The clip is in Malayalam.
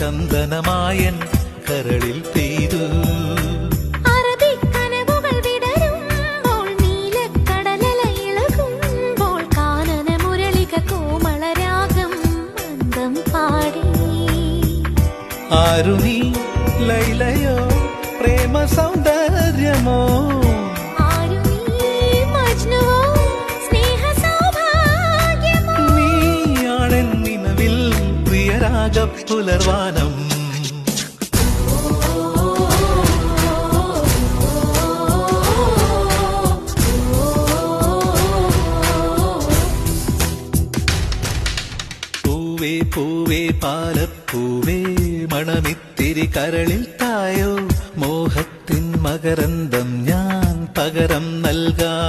ചന്ദനമായൻ കരളിൽ പെയ്തു. അറബിക്കനവുകൾ വിടരുമ്പോൾ നീലക്കടലല ഇളകുമ്പോൾ കാനന മുരളിക കോമളരാഗം മന്ദം പാടി. ആരുണി ലൈലയോ പ്രേമ സൗന്ദര്യമോ, നീയാണെന്നിനവിൽ പ്രിയരാഗ പുലർവാനം. പൂവേ പൂവേ പാലപ്പൂവേ മണമിത്തിരി കരളിൽ തായോ, മോഹത്തിൻ മകരന്തം ഞാൻ പകരം നൽകാം.